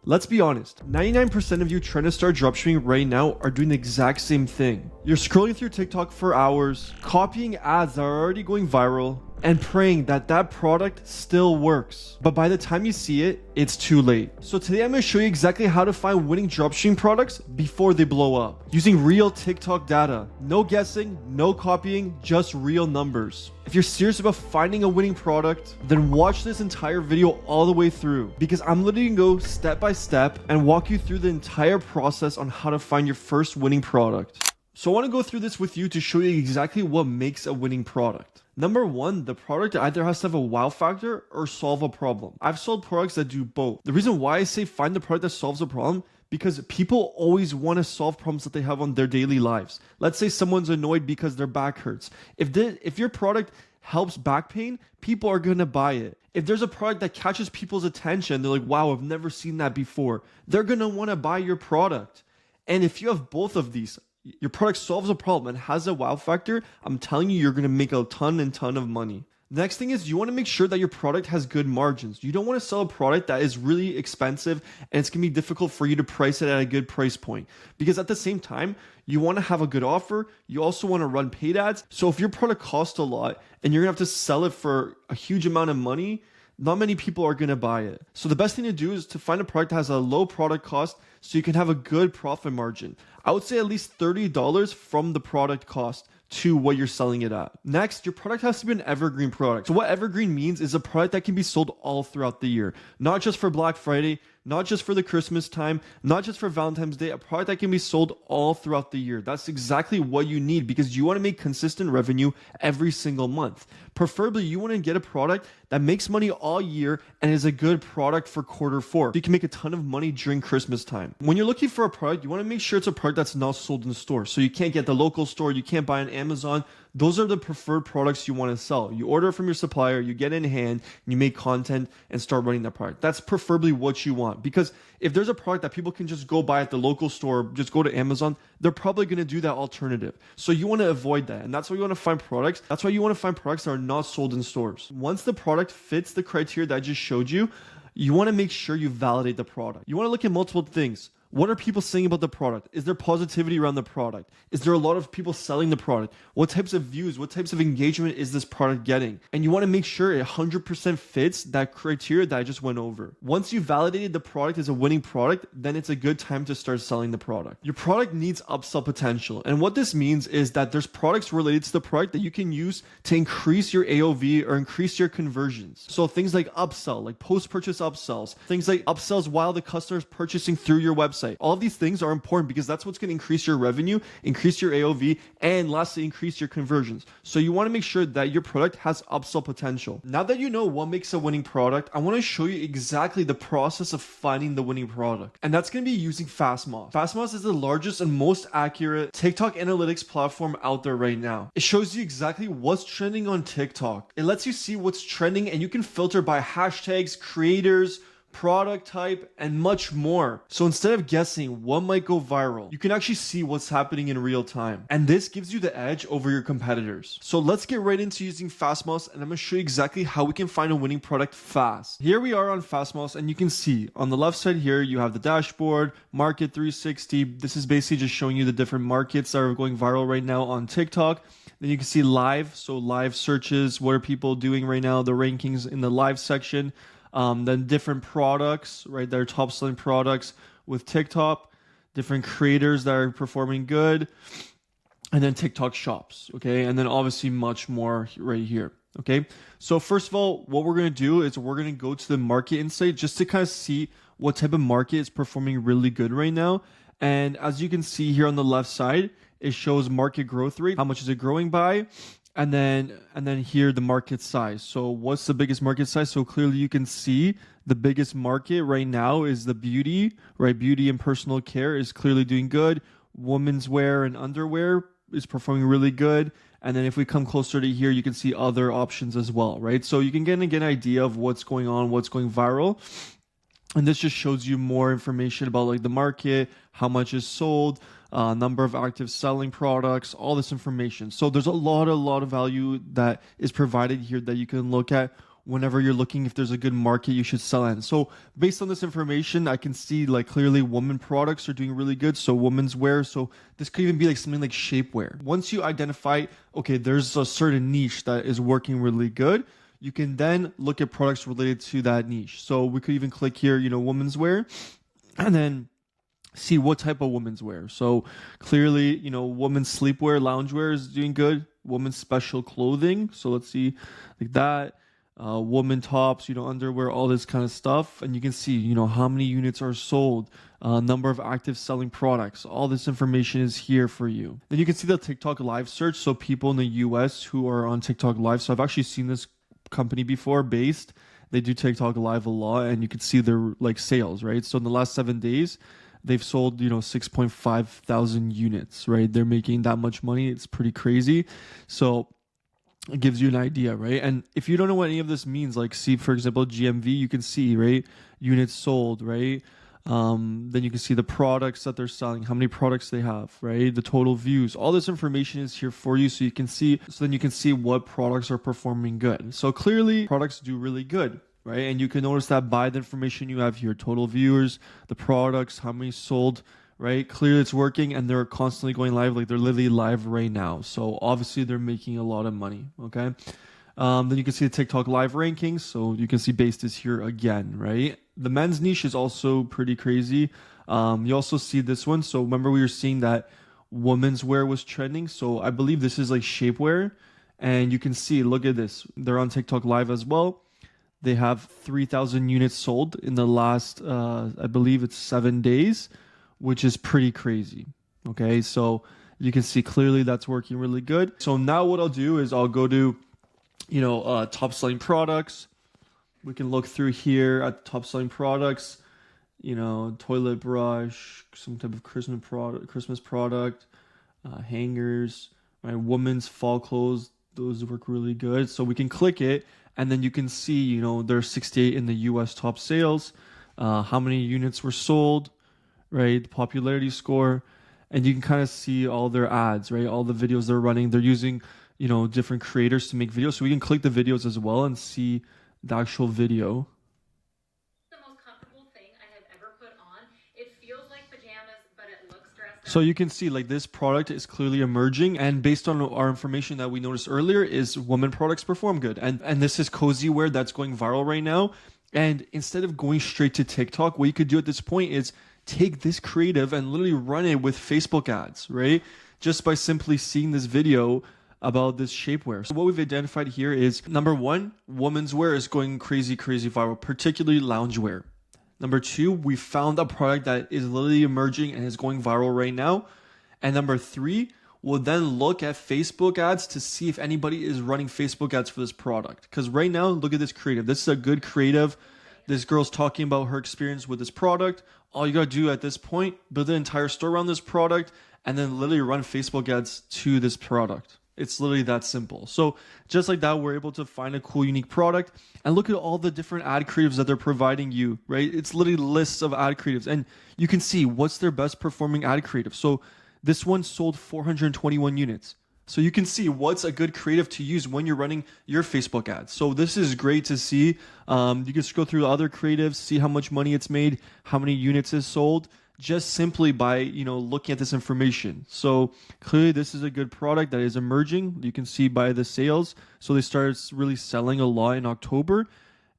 Let's be honest, 99% of you trying to start dropshipping right now are doing the exact same thing. You're scrolling through TikTok for hours, copying ads that are already going viral, and praying that that product still works. But by the time you see it, it's too late. So today I'm going to show you exactly how to find winning dropshipping products before they blow up, using real TikTok data. No guessing, no copying, just real numbers. If you're serious about finding a winning product, then watch this entire video all the way through, because I'm literally going to go step by step and walk you through the entire process on how to find your first winning product. So I want to go through this with you to show you exactly what makes a winning product. Number one, the product either has to have a wow factor or solve a problem. I've sold products that do both. The reason why I say find the product that solves a problem, because people always want to solve problems that they have on their daily lives. Let's say someone's annoyed because their back hurts. If your product helps back pain, people are going to buy it. If there's a product that catches people's attention, they're like, wow, I've never seen that before, they're going to want to buy your product. And if you have both of these, your product solves a problem and has a wow factor, I'm telling you, you're going to make a ton of money. Next thing is you want to make sure that your product has good margins. You don't want to sell a product that is really expensive and it's going to be difficult for you to price it at a good price point. Because at the same time, you want to have a good offer. You also want to run paid ads. So if your product costs a lot and you're going to have to sell it for a huge amount of money, not many people are going to buy it. So the best thing to do is to find a product that has a low product cost so you can have a good profit margin. I would say at least $30 from the product cost to what you're selling it at. Next, your product has to be an evergreen product. So what evergreen means is a product that can be sold all throughout the year, not just for Black Friday, not just for the Christmas time, not just for Valentine's Day, a product that can be sold all throughout the year. That's exactly what you need because you want to make consistent revenue every single month. Preferably, you want to get a product that makes money all year and is a good product for quarter four. So you can make a ton of money during Christmas time. When you're looking for a product, you want to make sure it's a product that's not sold in store. So you can't get the local store, you can't buy on Amazon. Those are the preferred products you want to sell. You order from your supplier, you get it in hand, and you make content and start running that product. That's preferably what you want. Because if there's a product that people can just go buy at the local store, just go to Amazon, they're probably going to do that alternative. So you want to avoid that. And that's why you want to find products. That's why you want to find products that are not sold in stores. Once the product fits the criteria that I just showed you, you want to make sure you validate the product. You want to look at multiple things. What are people saying about the product? Is there positivity around the product? Is there a lot of people selling the product? What types of views, what types of engagement is this product getting? And you want to make sure it 100% fits that criteria that I just went over. Once you validated the product as a winning product, then it's a good time to start selling the product. Your product needs upsell potential. And what this means is that there's products related to the product that you can use to increase your AOV or increase your conversions. So things like upsell, like post-purchase upsells, things like upsells while the customer is purchasing through your website. All of these things are important because that's what's going to increase your revenue, increase your AOV, and lastly, increase your conversions. So you want to make sure that your product has upsell potential. Now that you know what makes a winning product, I want to show you exactly the process of finding the winning product. And that's going to be using Fastmoss. Fastmoss is the largest and most accurate TikTok analytics platform out there right now. It shows you exactly what's trending on TikTok. It lets you see what's trending and you can filter by hashtags, creators, product type, and much more. So instead of guessing what might go viral, you can actually see what's happening in real time. And this gives you the edge over your competitors. So let's get right into using Fastmoss, and I'm going to show you exactly how we can find a winning product fast. Here we are on Fastmoss, and you can see on the left side here, you have the dashboard, Market 360. This is basically just showing you the different markets that are going viral right now on TikTok. Then you can see live, so live searches, what are people doing right now, the rankings in the live section. Then different products, right? Their top selling products with TikTok, different creators that are performing good, and then TikTok shops, okay? And then obviously much more right here, okay? So first of all, what we're going to do is we're going to go to the market insight just to kind of see what type of market is performing really good right now. And as you can see here on the left side, it shows market growth rate, how much is it growing by? And then here the market size. So what's the biggest market size? So clearly you can see the biggest market right now is the beauty, right? Beauty and personal care is clearly doing good. Women's wear and underwear is performing really good. And then if we come closer to here, you can see other options as well, right? So you can get an idea of what's going on, what's going viral. And this just shows you more information about like the market, how much is sold, number of active selling products, all this information. So there's a lot of value that is provided here that you can look at whenever you're looking if there's a good market you should sell in. So based on this information, I can see like clearly women products are doing really good. So women's wear. So this could even be like something like shapewear. Once you identify, okay, there's a certain niche that is working really good, you can then look at products related to that niche. So we could even click here, women's wear, and then see what type of women's wear. So clearly, women's sleepwear, loungewear is doing good. Women's special clothing. So let's see like that. Woman tops, underwear, all this kind of stuff. And you can see, how many units are sold, number of active selling products. All this information is here for you. Then you can see the TikTok live search. So people in the US who are on TikTok live. So I've actually seen this company before, Based. They do TikTok live a lot, and you can see their like sales, right? So in the last 7 days, they've sold 6.5 thousand units, right? They're making that much money. It's pretty crazy. So it gives you an idea, right? And if you don't know what any of this means, like see, for example, GMV, you can see, right, units sold, right? Then you can see the products that they're selling, how many products they have, right? The total views. All this information is here for you, so you can see. So then you can see what products are performing good. So clearly, products do really good, right? And you can notice that by the information you have here, total viewers, the products, how many sold, right? Clearly it's working, and they're constantly going live. Like they're literally live right now. So obviously they're making a lot of money, okay? Then you can see the TikTok live rankings. So you can see Based is here again, right? The men's niche is also pretty crazy. You also see this one. So remember we were seeing that women's wear was trending. So I believe this is like shapewear. And you can see, look at this. They're on TikTok live as well. They have 3,000 units sold in the last, I believe it's 7 days, which is pretty crazy. Okay, so you can see clearly that's working really good. So now what I'll do is I'll go to, top selling products. We can look through here at top selling products, toilet brush, some type of Christmas product, hangers, right? Women's fall clothes, those work really good. So we can click it, and then you can see, there's 68 in the US top sales, how many units were sold, right? The popularity score, and you can kind of see all their ads, right? All the videos they're running. They're using, different creators to make videos. So we can click the videos as well and see the actual video. The most comfortable thing I have ever put on. It feels like pajamas, but it looks dressed up. So you can see like this product is clearly emerging, and based on our information that we noticed earlier is women products perform good. And this is cozy wear that's going viral right now. And instead of going straight to TikTok, what you could do at this point is take this creative and literally run it with Facebook ads, right? Just by simply seeing this video about this shapewear. So what we've identified here is, number one, women's wear is going crazy viral, particularly loungewear. Number two, we found a product that is literally emerging and is going viral right now. And number three, we'll then look at Facebook ads to see if anybody is running Facebook ads for this product. Because right now, look at this creative. This is a good creative. This girl's talking about her experience with this product. All you gotta do at this point, build an entire store around this product, and then literally run Facebook ads to this product. It's literally that simple. So just like that, we're able to find a cool, unique product, and look at all the different ad creatives that they're providing you, right? It's literally lists of ad creatives, and you can see what's their best performing ad creative. So this one sold 421 units. So you can see what's a good creative to use when you're running your Facebook ads. So this is great to see. You can scroll through other creatives, see how much money it's made, how many units is sold, just simply by looking at this information. So clearly this is a good product that is emerging. You can see by the sales. So they started really selling a lot in October,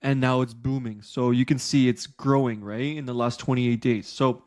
and now it's booming. So you can see it's growing, right, in the last 28 days. So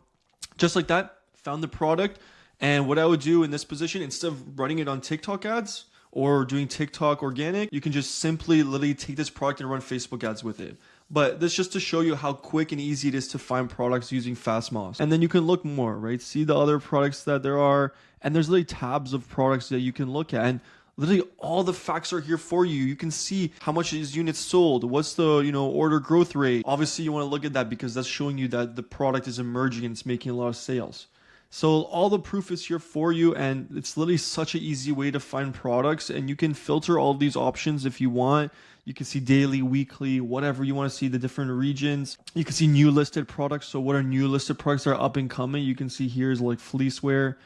just like that, found the product. And what I would do in this position, instead of running it on TikTok ads or doing TikTok organic, you can just simply literally take this product and run Facebook ads with it. But this just to show you how quick and easy it is to find products using FastMoss. And then you can look more, right? See the other products that there are. And there's literally tabs of products that you can look at. And literally all the facts are here for you. You can see how much is units sold. What's the, order growth rate. Obviously, you want to look at that because that's showing you that the product is emerging and it's making a lot of sales. So all the proof is here for you, and it's literally such an easy way to find products, and you can filter all these options if you want. You can see daily, weekly, whatever you want to see, the different regions. You can see new listed products. So what are new listed products that are up and coming? You can see here is like fleece wear,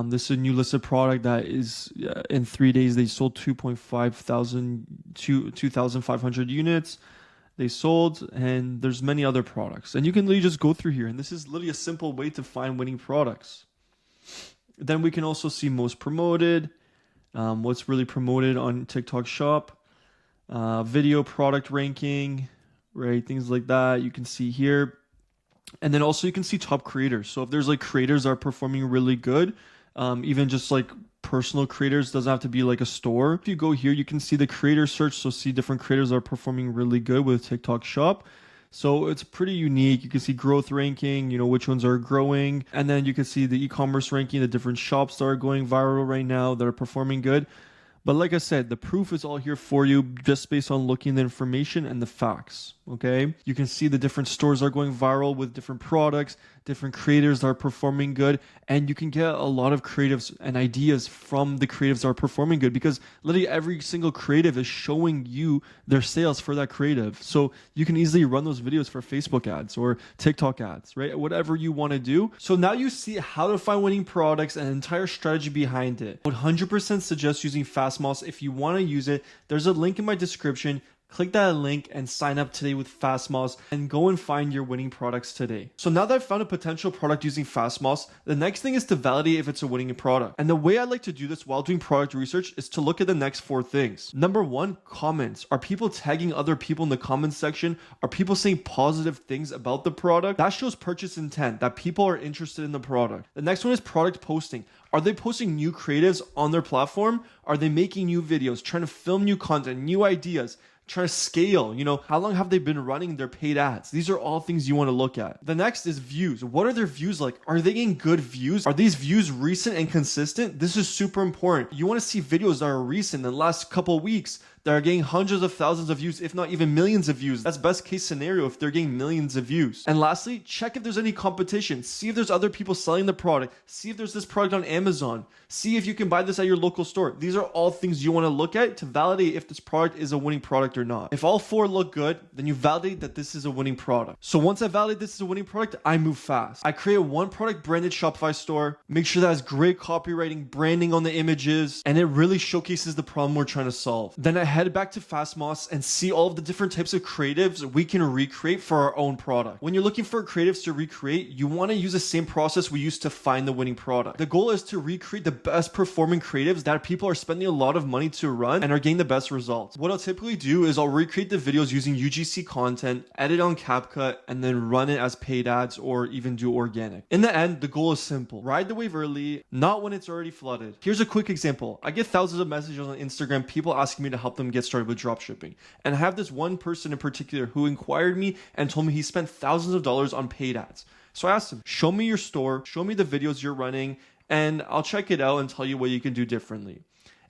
This is a new listed product that is in 3 days they sold 2,500 units. They sold, and there's many other products, and you can literally just go through here, and this is literally a simple way to find winning products. Then we can also see most promoted, what's really promoted on TikTok Shop, video product ranking, right? Things like that you can see here. And then also you can see top creators. So if there's like creators that are performing really good, even just like personal creators, doesn't have to be like a store. If you go here, you can see the creator search. So see different creators that are performing really good with TikTok Shop. So it's pretty unique. You can see growth ranking, you know, which ones are growing. And then you can see the e-commerce ranking, the different shops that are going viral right now that are performing good. But like I said, the proof is all here for you just based on looking at the information and the facts, okay? You can see the different stores are going viral with different products, different creators that are performing good, and you can get a lot of creatives and ideas from the creatives that are performing good because literally every single creative is showing you their sales for that creative. So you can easily run those videos for Facebook ads or TikTok ads, right? Whatever you want to do. So now you see how to find winning products and an entire strategy behind it. I would 100% suggest using Fastmoss. If you want to use it, there's a link in my description. Click that link and sign up today with Fastmoss and go and find your winning products today. So now that I've found a potential product using Fastmoss, the next thing is to validate if it's a winning product. And the way I like to do this while doing product research is to look at the next 4 things. Number 1, comments. Are people tagging other people in the comments section? Are people saying positive things about the product? That shows purchase intent, that people are interested in the product. The next one is product posting. Are they posting new creatives on their platform? Are they making new videos, trying to film new content, new ideas? Trying to scale, you know, how long have they been running their paid ads? These are all things you want to look at. The next is views. What are their views like? Are they getting good views? Are these views recent and consistent? This is super important. You want to see videos that are recent in the last couple of weeks that are getting hundreds of thousands of views, if not even millions of views. That's best case scenario if they're getting millions of views. And lastly, check if there's any competition. See if there's other people selling the product. See if there's this product on Amazon. See if you can buy this at your local store. These are all things you want to look at to validate if this product is a winning product or not. If all 4 look good, then you validate that this is a winning product. So once I validate this is a winning product, I move fast. I create a 1 product branded Shopify store, make sure that has great copywriting, branding on the images, and it really showcases the problem we're trying to solve. Then I head back to Fastmoss and see all of the different types of creatives we can recreate for our own product. When you're looking for creatives to recreate, you want to use the same process we used to find the winning product. The goal is to recreate the best performing creatives that people are spending a lot of money to run and are getting the best results. What I'll typically do is I'll recreate the videos using UGC content, edit on CapCut, and then run it as paid ads or even do organic. In the end, the goal is simple. Ride the wave early, not when it's already flooded. Here's a quick example. I get thousands of messages on Instagram, people asking me to help them get started with dropshipping. And I have this one person in particular who inquired me and told me he spent thousands of dollars on paid ads. So I asked him, show me your store, show me the videos you're running, and I'll check it out and tell you what you can do differently.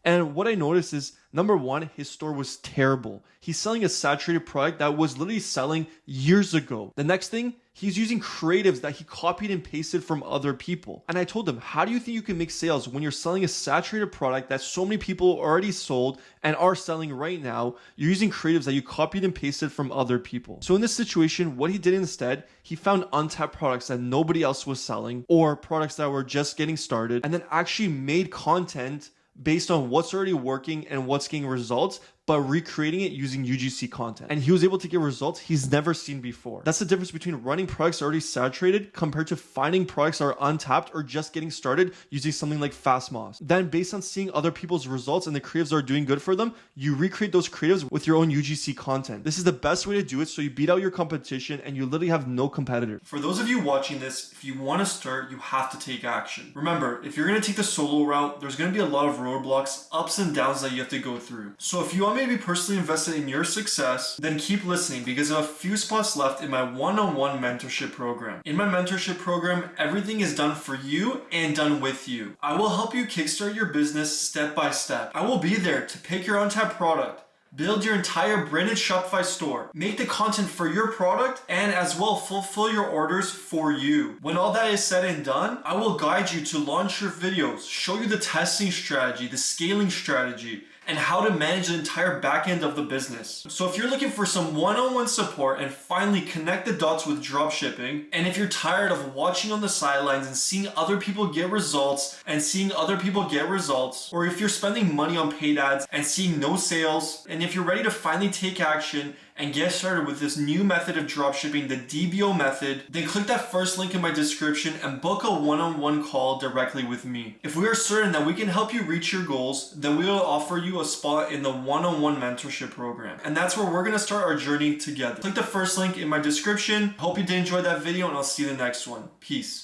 And what I noticed is, number 1, his store was terrible. He's selling a saturated product that was literally selling years ago. The next thing, he's using creatives that he copied and pasted from other people. And I told him, how do you think you can make sales when you're selling a saturated product that so many people already sold and are selling right now? You're using creatives that you copied and pasted from other people. So in this situation, what he did instead, he found untapped products that nobody else was selling or products that were just getting started and then actually made content based on what's already working and what's getting results, but recreating it using UGC content. And he was able to get results he's never seen before. That's the difference between running products already saturated compared to finding products that are untapped or just getting started using something like Fastmoss. Then based on seeing other people's results and the creatives that are doing good for them, you recreate those creatives with your own UGC content. This is the best way to do it so you beat out your competition and you literally have no competitor. For those of you watching this, if you want to start, you have to take action. Remember, if you're going to take the solo route, there's going to be a lot of roadblocks, ups and downs that you have to go through. So if you want me to be personally invested in your success, then keep listening because I have a few spots left in my one-on-one mentorship program. In my mentorship program, everything is done for you and done with you. I will help you kickstart your business step by step. I will be there to pick your untapped product, build your entire branded Shopify store, make the content for your product, and as well fulfill your orders for you. When all that is said and done, I will guide you to launch your videos, show you the testing strategy, the scaling strategy, and how to manage the entire back end of the business. So if you're looking for some one-on-one support and finally connect the dots with dropshipping, and if you're tired of watching on the sidelines and seeing other people get results or if you're spending money on paid ads and seeing no sales, and if you're ready to finally take action and get started with this new method of dropshipping, the DBO method, then click that first link in my description and book a one-on-one call directly with me. If we are certain that we can help you reach your goals, then we will offer you a spot in the one-on-one mentorship program. And that's where we're gonna start our journey together. Click the first link in my description. Hope you did enjoy that video, and I'll see you in the next one. Peace.